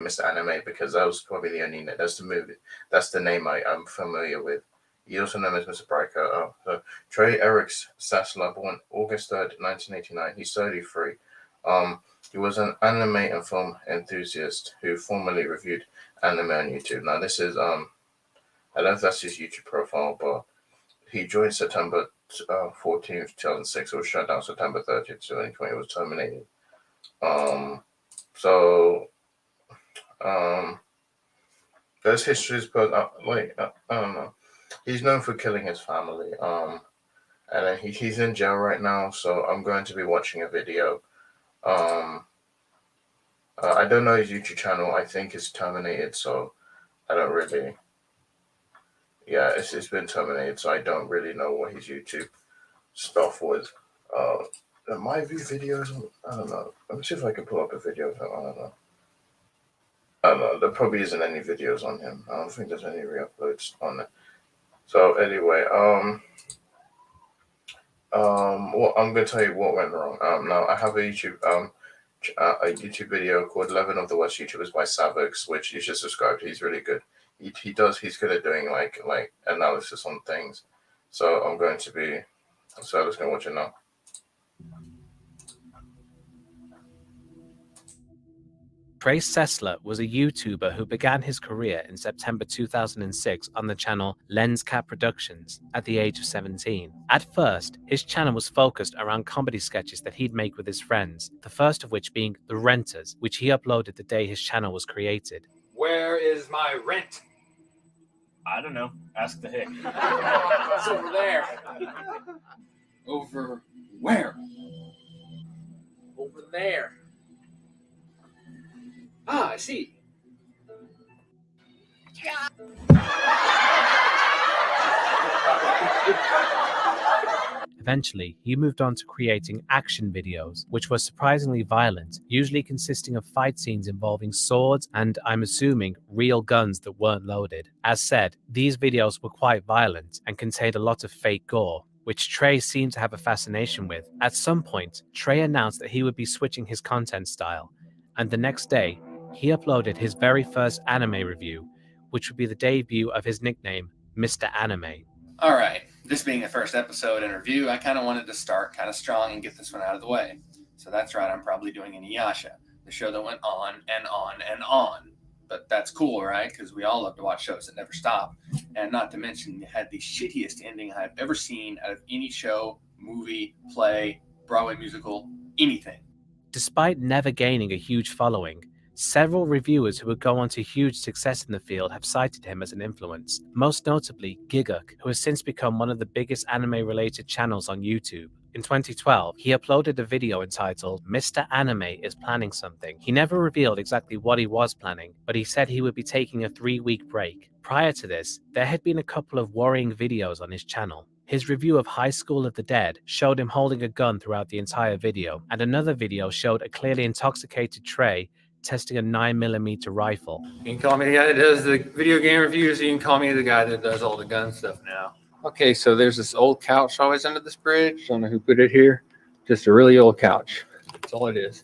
Mr. Anime because that was probably the only that's the movie that's the name I'm familiar with. He also known as Mr. Briker. So Trey Eric Sesler, born August 3rd, 1989. He's 33. He was an anime and film enthusiast who formerly reviewed anime on YouTube. Now this is I don't know if that's his YouTube profile, but he joined September 14th, 2006. It was shut down September 30th, 2020. It was terminated. Um, so there's histories, but I don't know. He's known for killing his family. And then he's in jail right now. So I'm going to be watching a video. Um, I don't know his YouTube channel. I think it's terminated, so I don't really. Yeah, it's been terminated, so I don't really know what his YouTube stuff was. My view videos. I don't know. Let me see if I can pull up a video of him. I don't know. I don't know. There probably isn't any videos on him. I don't think there's any re-uploads on it. So anyway, well, I'm gonna tell you what went wrong. Now I have a YouTube video called 11 of the Worst YouTubers by Savix, which you should subscribe to. He's really good. He's good at doing like analysis on things. So I'm going to be, so I'm just gonna watch it now. Trey Sesler was a YouTuber who began his career in September 2006 on the channel LensCap Productions at the age of 17. At first, his channel was focused around comedy sketches that he'd make with his friends, the first of which being The Renters, which he uploaded the day his channel was created. Where is my rent? I don't know. Ask the hick. It's over there. Over where? Over there. Ah, I see. Eventually, he moved on to creating action videos, which were surprisingly violent, usually consisting of fight scenes involving swords and, I'm assuming, real guns that weren't loaded. As said, these videos were quite violent and contained a lot of fake gore, which Trey seemed to have a fascination with. At some point, Trey announced that he would be switching his content style, and the next day, he uploaded his very first anime review, which would be the debut of his nickname, Mr. Anime. All right, this being the first episode and review, I kind of wanted to start kind of strong and get this one out of the way. So that's right, I'm probably doing Inuyasha, the show that went on and on and on. But that's cool, right? Because we all love to watch shows that never stop. And not to mention, it had the shittiest ending I've ever seen out of any show, movie, play, Broadway musical, anything. Despite never gaining a huge following, several reviewers who would go on to huge success in the field have cited him as an influence, most notably Giguk, who has since become one of the biggest anime-related channels on YouTube. In 2012, he uploaded a video entitled Mr. Anime is Planning Something. He never revealed exactly what he was planning, but he said he would be taking a 3-week break. Prior to this, there had been a couple of worrying videos on his channel. His review of High School of the Dead showed him holding a gun throughout the entire video, and another video showed a clearly intoxicated Trey testing a 9mm rifle. You can call me the guy that does the video game reviews. You can call me the guy that does all the gun stuff now. Okay, so there's this old couch always under this bridge. Don't know who put it here. Just a really old couch. That's all it is.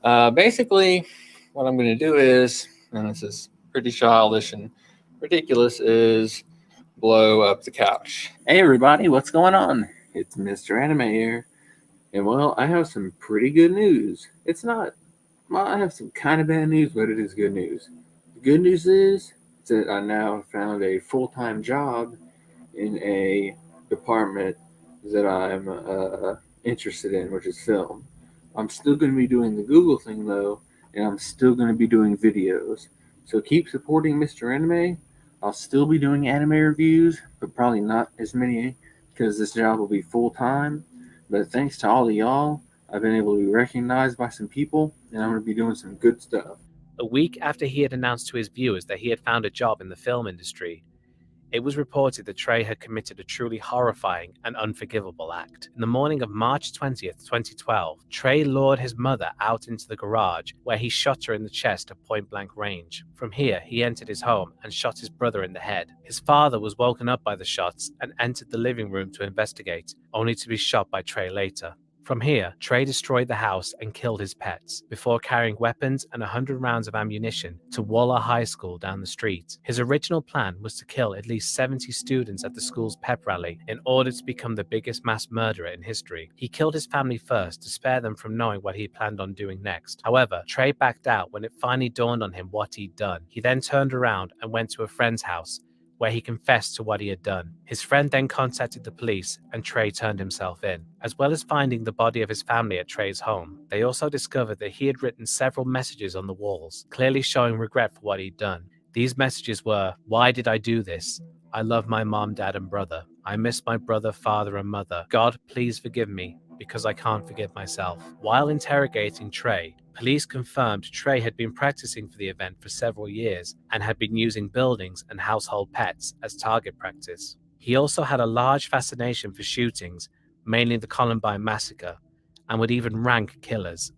Basically, what I'm going to do is, and this is pretty childish and ridiculous, is blow up the couch. Hey everybody, what's going on? It's Mr. Anime here. And well, I have some pretty good news. I have some kind of bad news, but it is good news. The good news is that I now found a full-time job in a department that I'm interested in, which is film. I'm still going to be doing the Google thing, though, and I'm still going to be doing videos. So keep supporting Mr. Anime. I'll still be doing anime reviews, but probably not as many because this job will be full-time. But thanks to all of y'all, I've been able to be recognized by some people, and I'm going to be doing some good stuff. A week after he had announced to his viewers that he had found a job in the film industry, it was reported that Trey had committed a truly horrifying and unforgivable act. In the morning of March 20th, 2012, Trey lured his mother out into the garage, where he shot her in the chest at point-blank range. From here, he entered his home and shot his brother in the head. His father was woken up by the shots and entered the living room to investigate, only to be shot by Trey later. From here, Trey destroyed the house and killed his pets, before carrying weapons and 100 rounds of ammunition to Waller High School down the street. His original plan was to kill at least 70 students at the school's pep rally in order to become the biggest mass murderer in history. He killed his family first to spare them from knowing what he planned on doing next. However, Trey backed out when it finally dawned on him what he'd done. He then turned around and went to a friend's house, where he confessed to what he had done. His friend then contacted the police, and Trey turned himself in. As well as finding the body of his family at Trey's home, they also discovered that he had written several messages on the walls, clearly showing regret for what he'd done. These messages were, "Why did I do this? I love my mom, dad, and brother. I miss my brother, father, and mother. God, please forgive me, because I can't forgive myself." While interrogating Trey, police confirmed Trey had been practicing for the event for several years and had been using buildings and household pets as target practice. He also had a large fascination for shootings, mainly the Columbine massacre, and would even rank killers.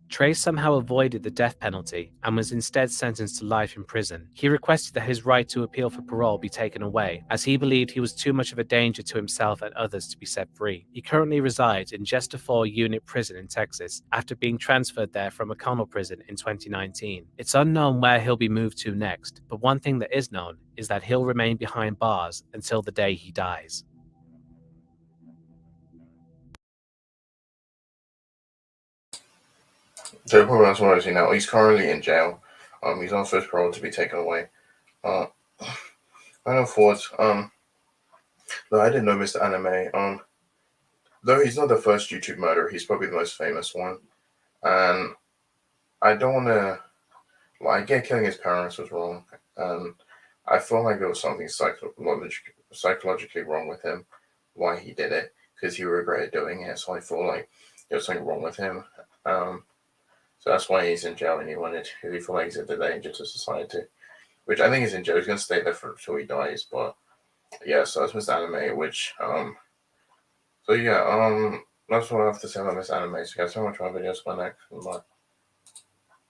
Trey somehow avoided the death penalty and was instead sentenced to life in prison. He requested that his right to appeal for parole be taken away, as he believed he was too much of a danger to himself and others to be set free. He currently resides in just a 4-unit prison in Texas, after being transferred there from McConnell prison in 2019. It's unknown where he'll be moved to next, but one thing that is known is that he'll remain behind bars until the day he dies. So the problem is now he's currently in jail. He's on first parole to be taken away. I know thoughts. No, I didn't know Mr. Anime. Though he's not the first YouTube murderer, he's probably the most famous one. And I don't want to. Well, I get killing his parents was wrong, and I feel like there was something psychologically wrong with him, why he did it, because he regretted doing it. So I feel like there was something wrong with him. So that's why he's in jail, and he feel like he's a danger to society, which I think he's in jail. He's gonna stay there until he dies. But yeah, so that's Mr. Anime, which so yeah, that's what I have to say about Mr. Anime. So guys, so much more videos. Bye next. Bye.